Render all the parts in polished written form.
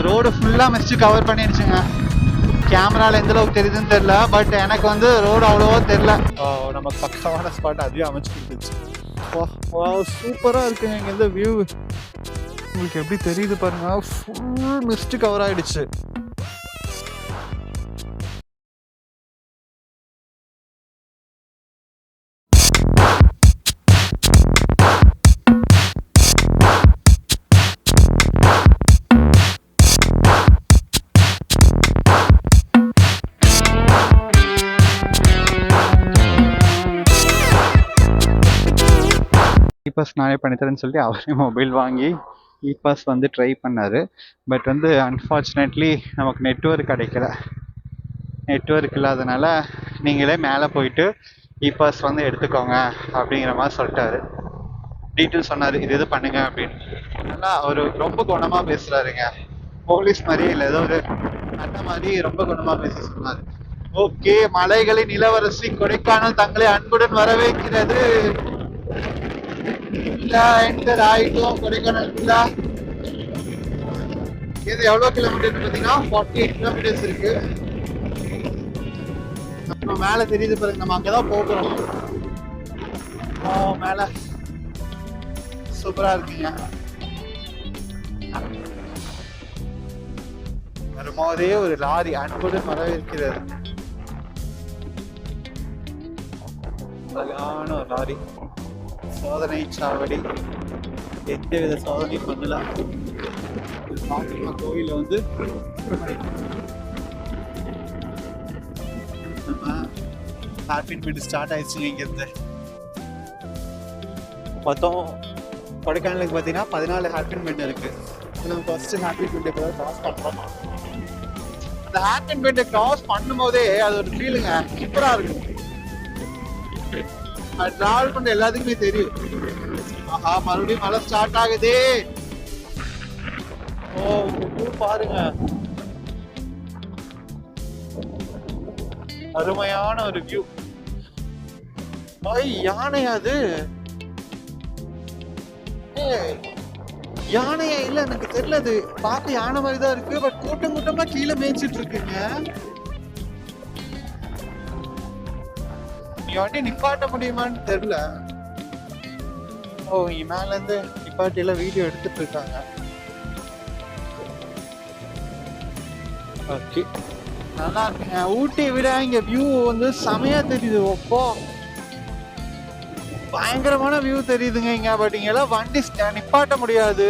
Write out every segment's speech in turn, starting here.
Road ஃபுல்லா mist cover பண்ணிடுச்சுங்க. கேமரால எந்த அளவுக்கு தெரியுதுன்னு தெரியல, பட் எனக்கு வந்து ரோடு அவ்வளோவா தெரியல. நமக்கு பக்கமான ஸ்பாட் அதுவே அமைச்சு கொடுத்துச்சு. சூப்பரா இருக்குங்க இங்க இந்த வியூ. உங்களுக்கு எப்படி தெரியுது பாருங்க, ஃபுல் மிஸ்ட் கவர் ஆயிடுச்சு. இ-பாஸ் நானே பண்ணித்தரேன்னு சொல்லி அவரே மொபைல் வாங்கி இ-பாஸ் வந்து ட்ரை பண்ணார். பட் வந்து அன்ஃபார்ச்சுனேட்லி நமக்கு நெட்வொர்க் கிடைக்கல. நெட்வொர்க் இல்லாதனால நீங்களே மேலே போயிட்டு இ-பாஸ் வந்து எடுத்துக்கோங்க அப்படிங்கிற மாதிரி சொல்லிட்டாரு. டீட்டெயில் சொன்னார், இது பண்ணுங்க அப்படின்னு. நல்லா அவர் ரொம்ப குணமாக பேசுகிறாருங்க. போலீஸ் மாதிரியே இல்லை, ஏதோ ஒரு அண்ணன் மாதிரி ரொம்ப குணமாக பேச சொன்னார். ஓகே, மலைகளின் இளவரசி கொடைக்கானல் தங்களை அன்புடன் வரவேற்கிறது. ஆயிட்டோம் கொடைக்கானல். இது எவ்வளோ கிலோமீட்டர் பார்த்தீங்கன்னா 48 கிலோமீட்டர்ஸ் இருக்கு. நம்ம மேலே தெரியுது பாருங்க, நம்ம அங்கதான் போகிறோம். மேல சூப்பரா இருக்குங்க. வரும்போதே ஒரு லாரி அன்புடன் வரவேற்கிறது. அழகான ஒரு லாரி. சோதனை சாவடி, எந்தவித சோதனையும் பண்ணலாம். கோயில வந்து நம்ம ஹேர்பின் பெண்ட் ஸ்டார்ட் ஆயிடுச்சுங்க. இங்கிருந்து மொத்தம் கொடைக்கானலுக்கு பார்த்தீங்கன்னா 14 ஹேர்பின் பெண்ட் இருக்கு. நம்ம ஃபர்ஸ்ட் ஹேர்பின் பெண்ட் இப்போ கிராஸ் பண்றோம். அந்த ஹேர்பின் பெண்டை கிராஸ் பண்ணும்போதே அது ஒரு ஃபீலுங்க, சூப்பரா இருக்கும். டிராவல் பண்ற எல்லாத்துக்குமே தெரியும். ஆஹா, மறுபடியும் மழை ஸ்டார்ட் ஆகுதே. பாருங்க, அருமையான ஒரு வியூ. யானையா அது? யானையா இல்ல, எனக்கு தெரியல. அது பார்க்க யானை மாதிரிதான் இருக்கு, பட் கூட்டம் கூட்டமா கீழே மேய்ச்சிட்டு இருக்குங்க. வண்டி நிப்பாட்ட முடியுமான்னு தெரியல. இங்க மேல இருந்து நிப்பாட்டி எல்லாம் வீடியோ எடுத்துட்டு இருக்காங்க. ஓகே, நல்லா இருக்குங்க. ஊட்டியை விட இங்க வியூ வந்து செமையா தெரியுது. பயங்கரமான வியூ தெரியுதுங்க இங்க. பட் இங்க எல்லாம் வண்டி நிப்பாட்ட முடியாது.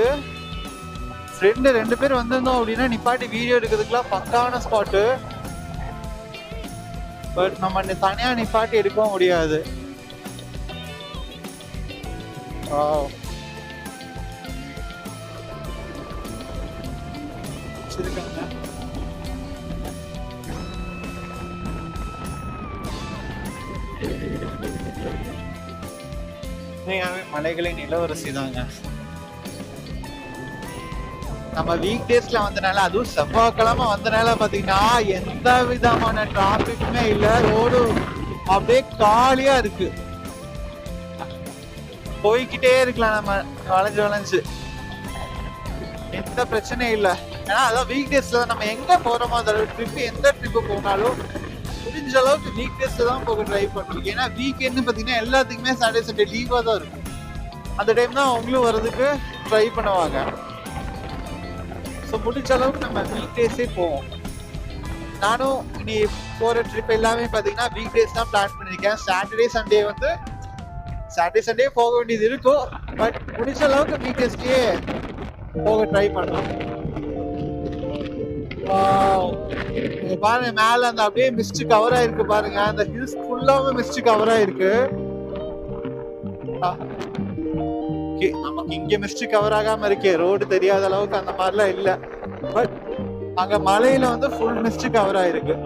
ரெண்டு பேர் வந்திருந்தோம் அப்படின்னா நிப்பாட்டி வீடியோ எடுக்கிறதுக்குலாம் பக்கான ஸ்பாட்டு. பட் நம்ம தனியா நிப்பாட்டி எடுக்க முடியாது. மலைகளின் இளவரசி தாங்க. நம்ம வீக் டேஸ்ல வந்தனால, அதுவும் செவ்வாய்க்கிழமை வந்தனால பாத்தீங்கன்னா எந்த விதமான டிராபிக்குமே இல்ல. ரோடு அப்படியே காலியா இருக்கு. போய்கிட்டே இருக்கலாம் நம்ம வளைஞ்சு. எந்த பிரச்சனையும் இல்லை. ஏன்னா அதான் வீக் டேஸ்ல நம்ம எங்க போறோமோ அதோட எந்த ட்ரிப்பு போனாலும் முடிஞ்ச அளவுக்கு வீக் டேஸ்ல தான் போக ட்ரை பண்ணுவோம். ஏன்னா வீக்கெண்ட் பாத்தீங்கன்னா எல்லாத்துக்குமே சாட்டர்டே சண்டே லீவா தான் இருக்கும். அந்த டைம் தான் அவங்களும் வர்றதுக்கு ட்ரை பண்ணுவாங்க. ஸோ முடிஞ்ச அளவுக்கு நம்ம வீக் டேஸே போவோம். நானும் இனி போகிற ட்ரிப் எல்லாமே பார்த்தீங்கன்னா வீக் டேஸ் தான் பிளான் பண்ணியிருக்கேன். சாட்டர்டே சண்டே போக வேண்டியது இருக்கும். பட் முடிஞ்ச அளவுக்கு வீக் டேஸ்லயே போக ட்ரை பண்ணலாம். பாருங்க, மேல அந்த அப்படியே மிஸ்ட் கவர் ஆயிருக்கு பாருங்க. அந்த ஹில்ஸ் ஃபுல்லாவே மிஸ்ட் கவர் ஆயிருக்கு. நமக்கு இங்க மிஸ்ட் கவர் ஆகாம இருக்கே, ரோடு தெரியாத அளவுக்கு அந்த மாதிரிலாம் இல்ல. பட் அங்க மலையில வந்து ஃபுல் மிஸ்ட் கவர் ஆயிருக்கு.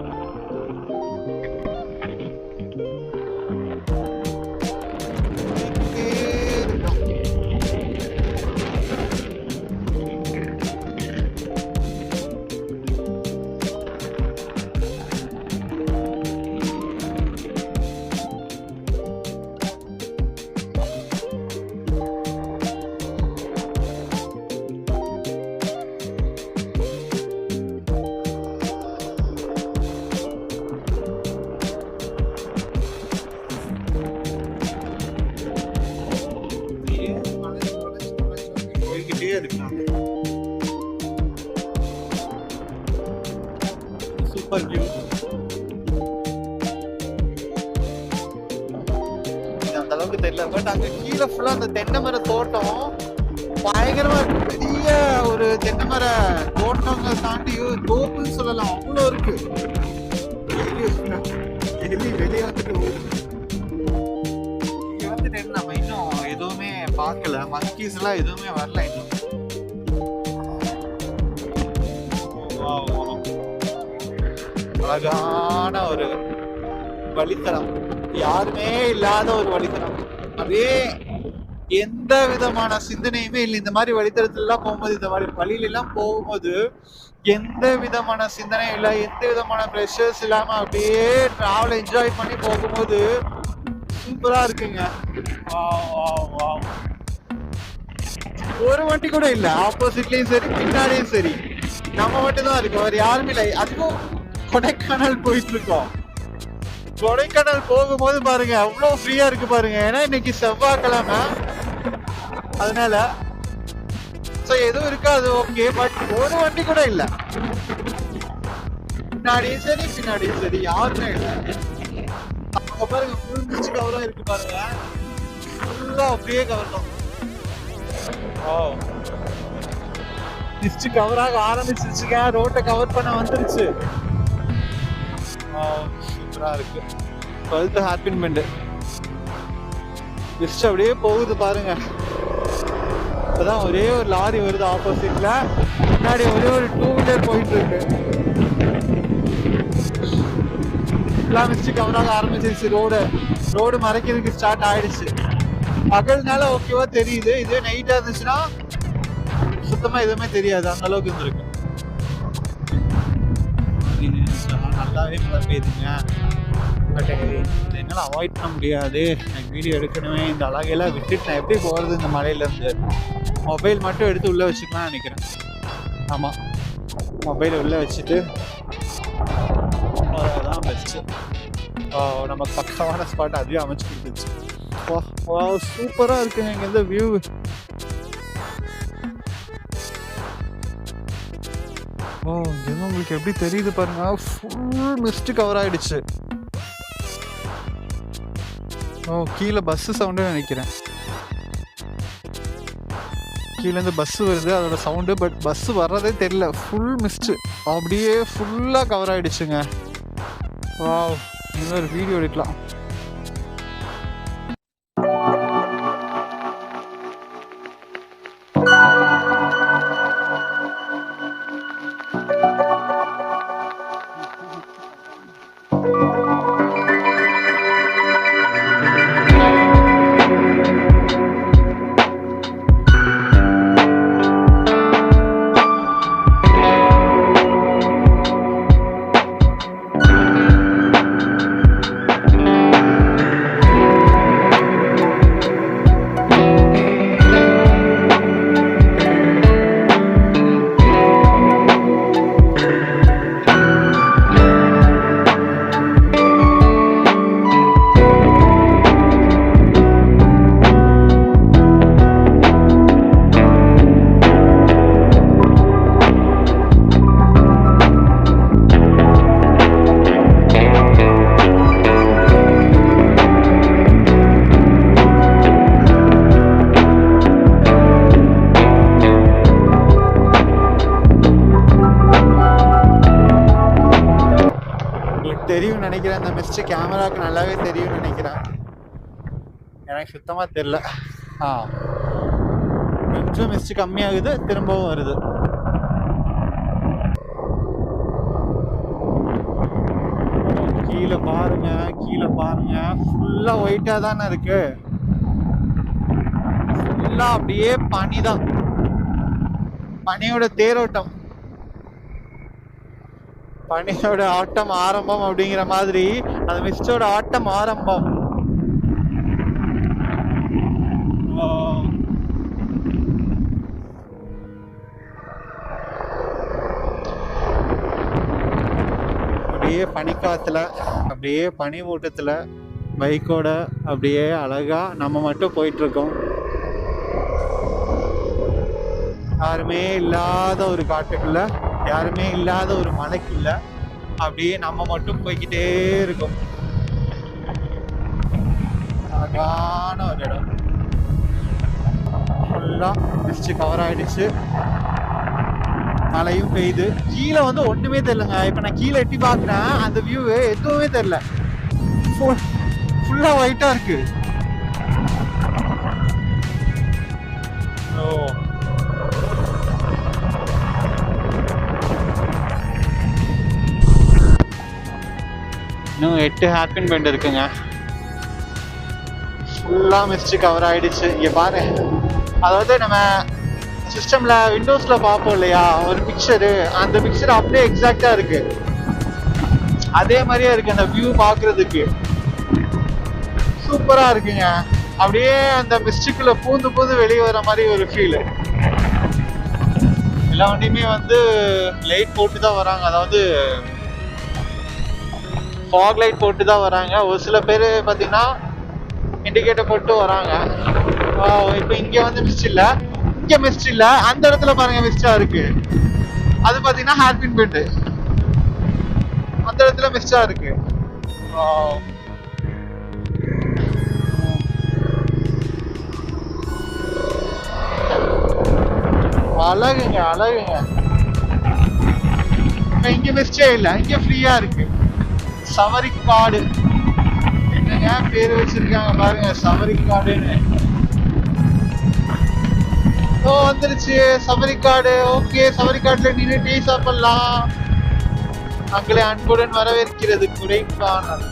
Super view. அந்த அளவுக்கு தெரியல, பட் அங்க கீழே ஃபுல்லா அந்த தென்னை மர தோட்டம் பயங்கரமா இருக்கு. பெரிய ஒரு தென்னை மர தோட்டங்களை தாண்டி தோப்புன்னு சொல்லலாம், அவ்வளோ இருக்கு. வெளியே வந்துட்டு நம்ம இன்னும் எதுவுமே பார்க்கல, மங்கீஸ் எல்லாம் எதுவுமே வரல இன்னும். அழகான ஒரு வழித்தடம், யாருமே இல்லாத ஒரு வழித்தடம். அப்படியே எந்த விதமான சிந்தனையுமே இல்லை. இந்த மாதிரி வழித்தடத்துல எல்லாம் போகும்போது, இந்த மாதிரி வழியில எல்லாம் போகும்போது எந்த விதமான சிந்தனையும் இல்லை, எந்த விதமான ப்ரெஷர்ஸ் இல்லாம அப்படியே டிராவல் என்ஜாய் பண்ணி போகும்போது சூப்பரா இருக்குங்க. ஒரு வண்டி கூட இல்லை, ஆப்போசிட்லயும் சரி பின்னாடியும் சரி, நம்ம மட்டும் தான் இருக்கு, வேற யாருமே இல்லை. அதுவும் கொடைக்கானல் போயிட்டு இருக்கோம். கொடைக்கானல் போகும்போது பாருங்க அவ்வளவு ஃப்ரீயா இருக்கு பாருங்க. ஏன்னா இன்னைக்கு செவ்வாய்க்கிழமை, அதனால எதுவும் இருக்காது, ஓகே. பட் ஒரு வண்டி கூட இல்ல, முன்னாடியும் சரி பின்னாடியும் சரி யாருமே இல்லை. அங்க பாருங்க ஃபுல் மிஸ்ட் கவரா இருக்கு பாருங்க, ஃபுல்லா அப்படியே கவர்லாம். மிஸ்ட் கவராக ஆரம்பிச்சிருச்சுங்க, ரோட்டை கவர் பண்ண வந்துருச்சு. சூப்பரா இருக்கு. 12th ஹேர்பின் பெண்டு மிஸ்ட் அப்படியே போகுது பாருங்க. இப்பதான் ஒரே ஒரு லாரி வருது ஆப்போசிட்ல, முன்னாடி ஒரே ஒரு 2 வீலர் போயிட்டு இருக்கு. எல்லாம் மிஸ்ட் கவராக ஆரம்பிச்சிருச்சு, ரோடு மறைக்கிறதுக்கு ஸ்டார்ட் ஆயிடுச்சு. பகல்னால ஓகேவா தெரியுது, இதே நைட்டா இருந்துச்சுன்னா சுத்தமா எதுவுமே தெரியாது, அந்த அளவுக்கு இருந்திருக்கு. நல்லாவே மழை பெய்யுதுங்க, பட் என்னால் அவாய்ட் பண்ண முடியாது. எனக்கு வீடியோ எடுக்கணுமே, இந்த அழகையெல்லாம் விட்டுட்டு நான் எப்படி போகிறது இந்த மழையிலேருந்து? மொபைல் மட்டும் எடுத்து உள்ளே வச்சுக்கலாம்னு நினைக்கிறேன். ஆமாம், மொபைலை உள்ளே வச்சுட்டு தான் பெஸ்ட்டு. நமக்கு பக்கமான ஸ்பாட் அதுவே அமைச்சு கொடுத்துச்சு. வா சூப்பராக இருக்குங்க இங்கே இந்த வியூ. இங்கே உங்களுக்கு எப்படி தெரியுது பாருங்க, ஃபுல் மிஸ்ட் கவர் ஆயிடுச்சு. கீழே பஸ் சவுண்டு நினைக்கிறேன், கீழேருந்து பஸ் வருது அதோட சவுண்டு, பட் பஸ் வர்றதே தெரியல, ஃபுல் மிஸ்ட் அப்படியே ஃபுல்லா கவர் ஆயிடுச்சுங்க. இன்னொரு வீடியோ எடுக்கலாம். தெரியும் நினைக்கிறேன், அந்த மிஸ்ட் கேமராவுக்கு நல்லாவே தெரியும் நினைக்கிறேன், எனக்கு சுத்தமா தெரியல. கொஞ்சம் மிஸ்ட் கம்மியாகுது, திரும்பவும் வருது. கீழே பாருங்க, கீழே பாருங்க, ஃபுல்லா ஒயிட்டா தானே இருக்கு, ஃபுல்லா அப்படியே பனிதான், பனியோட தேரோட்டம், பனியோட ஆட்டம் ஆரம்பம் அப்படிங்கிற மாதிரி அந்த மிஸ்டோட ஆட்டம் ஆரம்பம். அப்படியே பனிக்காத்துல, அப்படியே பனி மூட்டத்துல பைக்கோட அப்படியே அழகா நம்ம மட்டும் போயிட்டு இருக்கோம். யாருமே இல்லாத ஒரு காட்டுக்குள்ள, யாருமே இல்லாத ஒரு மலைக்குள்ள அப்படியே நம்ம மட்டும் போய்கிட்டே இருக்கும். அழகான ஒரு இடம். ஃபுல்லாக மிஸ்ட் கவர் ஆகிடுச்சு, மழையும் பெய்யுது. கீழே வந்து ஒன்றுமே தெரிலங்க. இப்போ நான் கீழே எட்டி பார்க்குறேன், அந்த வியூ எதுவுமே தெரில, ஃபுல்லாக ஒயிட்டாக இருக்கு. ஓ, இன்னும் 8 ஹேர்பின் பெண்ட் இருக்குங்க. ஃபுல்லாக மிஸ்ட் கவர் ஆகிடுச்சு. இங்கே பாரு, அதாவது நம்ம சிஸ்டமில் விண்டோஸில் பார்ப்போம் இல்லையா ஒரு பிக்சரு, அந்த பிக்சர் அப்படியே எக்ஸாக்டாக இருக்கு, அதே மாதிரியே இருக்கு. அந்த வியூ பார்க்குறதுக்கு சூப்பராக இருக்குங்க. அப்படியே அந்த மிஸ்டுக்குள்ளே பூந்து பூந்து வெளியே வர மாதிரி ஒரு ஃபீலு. எல்லா வண்டியுமே வந்து லைட் போட்டு தான் வராங்க, அதாவது ஃபாக் லைட் போட்டு தான் வராங்க. ஒரு சில பேர் பார்த்தீங்கன்னா இண்டிகேட்டர் போட்டு வராங்க. இப்போ இங்கே வந்து மிஸ்ட் இல்லை, இங்கே மிஸ்ட் இல்லை, அந்த இடத்துல பாருங்க மிஸ்டாக இருக்கு. அது பார்த்தீங்கன்னா ஹேர்பின் பெண்டு, அந்த இடத்துல மிஸ்டா இருக்கு. அழகுங்க அழகுங்க. இப்ப இங்க மிஸ்டே இல்ல, இங்க ஃப்ரீயா இருக்கு. சவரிக்காடு, என்னங்க பேரு வச்சிருக்காங்க பாருங்க, சவரிக்காடுன்னு. ஓ வந்துருச்சு சவரிக்காடு. ஓகே, சவரிக்காடுல நின்று டீ சாப்பிடலாம். அங்களே அன்புடன் வரவேற்கிறது குறைக்கானல்.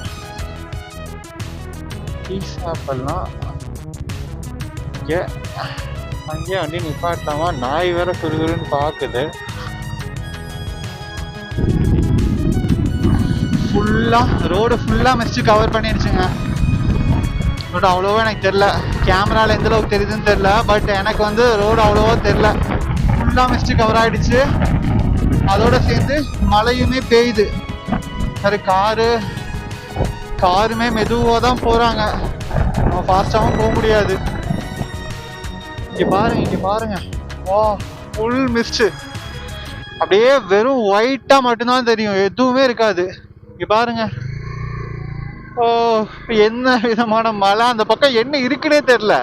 டீ சாப்பிடலாம். அங்கேயே வண்டி நிப்பாட்டலாமா? நாய் வேற குறுகுறுன்னு பார்க்குது. ஃபுல்லாக ரோடு ஃபுல்லாக மிஸ்ட் கவர் பண்ணிடுச்சுங்க. ரோடு அவ்வளோவா எனக்கு தெரில, கேமராவில் எந்த அளவுக்கு தெரியுதுன்னு தெரில, பட் எனக்கு வந்து ரோடு அவ்வளோவா தெரில. ஃபுல்லாக மிஸ்ட் கவர் ஆகிடுச்சு. அதோட சேர்ந்து மழையுமே பெய்யுது. சரி, காருமே மெதுவாக தான் போகிறாங்க, நம்ம ஃபாஸ்ட்டாகவும் போக முடியாது. இங்கே பாருங்க, வா ஃபுல் மிஸ்ட். அப்படியே வெறும் ஒயிட்டா மட்டும்தான் தெரியும், எதுவுமே இருக்காது. இங்க பாருங்க, ஓ என்ன விதமான மழை, அந்த பக்கம் என்ன இருக்குன்னே தெரியல.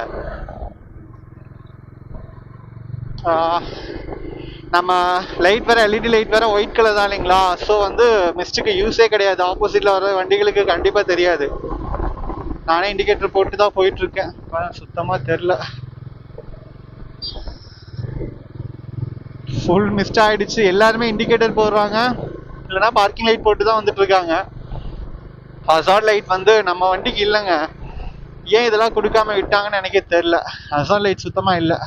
நம்ம லைட் வேற எல்இடி லைட் வேற ஒயிட் கலர் தான் இல்லைங்களா, ஸோ வந்து மிஸ்டுக்கு யூஸே கிடையாது. ஆப்போசிட்ல வர வண்டிகளுக்கு கண்டிப்பா தெரியாது. நானே இண்டிகேட்டர் போட்டு தான் போயிட்டு இருக்கேன், சுத்தமா தெரியல. ஃபுல் மிஸ்ட் ஆயிடுச்சு. எல்லாருமே இண்டிகேட்டர் போடுறாங்க, இல்லைன்னா பார்க்கிங் லைட் போட்டு தான் வந்துட்டு இருக்காங்க. ஹசார்ட் லைட் வந்து நம்ம வண்டிக்கு இல்லைங்க. ஏன் இதெல்லாம் கொடுக்காம விட்டாங்கன்னு எனக்கே தெரியல. ஹசார்ட் லைட் சுத்தமா இல்லை.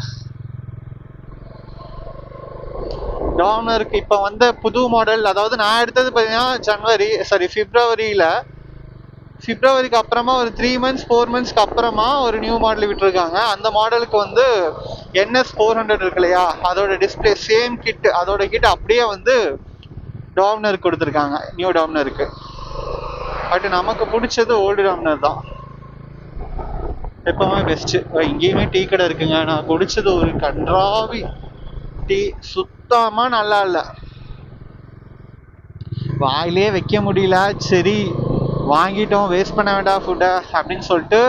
டாமினருக்கு இப்போ வந்த புது மாடல், அதாவது நான் எடுத்தது பார்த்தீங்கன்னா பிப்ரவரிக்கு அப்புறமா ஒரு 3 months 4 monthsக்கு அப்புறமா ஒரு நியூ மாடல் விட்டுருக்காங்க. அந்த மாடலுக்கு வந்து NS400 இருக்கு இல்லையா, அதோட டிஸ்பிளே சேம் கிட், அதோட கிட் அப்படியே வந்து டாமினருக்கு கொடுத்துருக்காங்க, நியூ டாமினருக்கு. பட் நமக்கு பிடிச்சது ஓல்டு டாமினர் தான் எப்பவுமே பெஸ்ட்டு. இங்கேயுமே டீ கடை இருக்குங்க. நான் குடிச்சது ஒரு கன்றாவி டீ, சுத்தமா நல்லா இல்லை, வாயிலே வைக்க முடியல. சரி வாங்கிட்டோம், வேஸ்ட் பண்ண வேண்டாம் ஃபுட்டை அப்படின்னு சொல்லிட்டு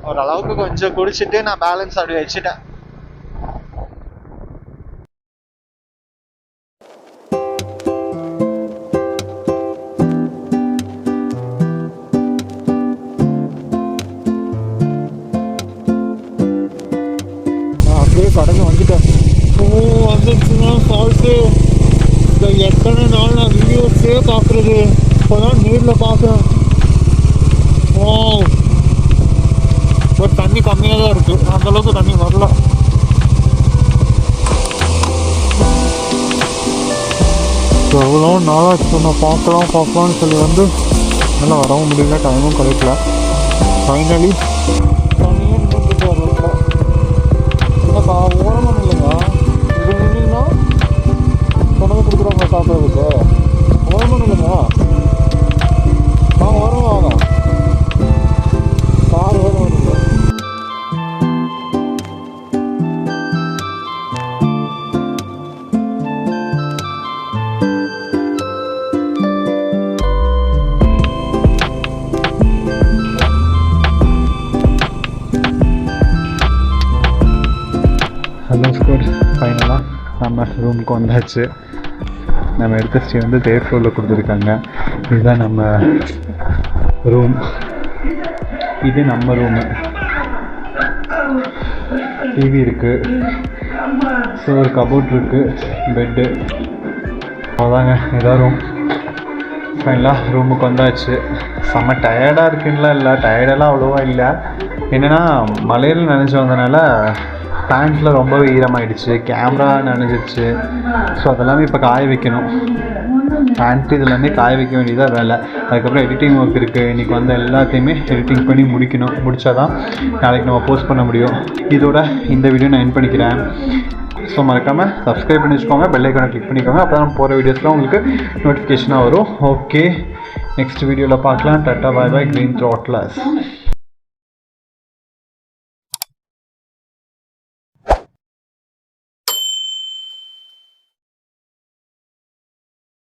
ஓரளவுக்கு கொஞ்சம் குடிச்சிட்டு நான் பேலன்ஸ் அப்படி வச்சுட்டேன். அப்படியே கடந்து வந்துட்டேன். வந்துருச்சுன்னா ஃபால்ஸு. எத்தனை நாள் நான் வீடியோஸே பார்க்குறது, இப்போதான் நேரில் பார்க்குறேன். பட் தண்ணி கம்மியாக தான் இருக்குது, அந்தளவுக்கு தண்ணி வரல. எவ்வளோ நாளாச்சு நான் பார்க்கலாம்னு சொல்லி வந்து நல்லா வரவும் முடியல, டைமும் கிடைக்கல. ஃபைனலி தண்ணியே நின்றுட்டு வரல. இல்லைக்கா ஓரமாக இல்லைங்க, இது நின்னீங்கன்னா கொண்டு கொடுக்குறாங்க சாப்பிட்றதுக்கு. ஓரமாக இல்லைங்க, வாங்க வரோம் வாங்க, கார் வரும் வருது. ரூமுக்கு வந்தாச்சு. நம்ம எடுத்த ஸ்டே வந்து தேர்ட் ஃப்ளோரில் கொடுத்துருக்காங்க. இதுதான் நம்ம ரூம். இது நம்ம ரூமு. டிவி இருக்குது, ஸோ ஒரு கபோர்ட் இருக்குது, பெட்டு, அவ்வளோதாங்க. இதான் ரூம். ஃபைனலாக ரூமுக்கு வந்தாச்சு. செம்ம டயர்டாக இருக்குன்னா இல்லை, டயர்டெல்லாம் அவ்வளோவா இல்லை. என்னென்னா மலையில் நனைஞ்சு வந்தனால பேண்ட்டில் ரொம்பவே ஈரமாகிடுச்சு, கேமரா நனைஞ்சிடுச்சு. ஸோ அதெல்லாமே இப்போ காய வைக்கணும். பேண்ட்டு இதெல்லாமே காய வைக்க வேண்டியதாக வேலை. அதுக்கப்புறம் எடிட்டிங் ஒர்க் இருக்குது. இன்றைக்கி வந்து எல்லாத்தையுமே எடிட்டிங் பண்ணி முடித்தா தான் நாளைக்கு நம்ம போஸ்ட் பண்ண முடியும். இதோட இந்த வீடியோ நான் எண்ட் பண்ணிக்கிறேன். ஸோ மறக்காமல் சப்ஸ்கிரைப் பண்ணி வச்சுக்கோங்க, பெல் ஐக்கானை கிளிக் பண்ணிக்கோங்க. அப்போ தான் போகிற வீடியோஸ்லாம் உங்களுக்கு நோட்டிஃபிகேஷனாக வரும். ஓகே, நெக்ஸ்ட் வீடியோவில் பார்க்கலாம். டாட்டா, பாய் பாய், க்ரீன் த்ராட்லர்ஸ்.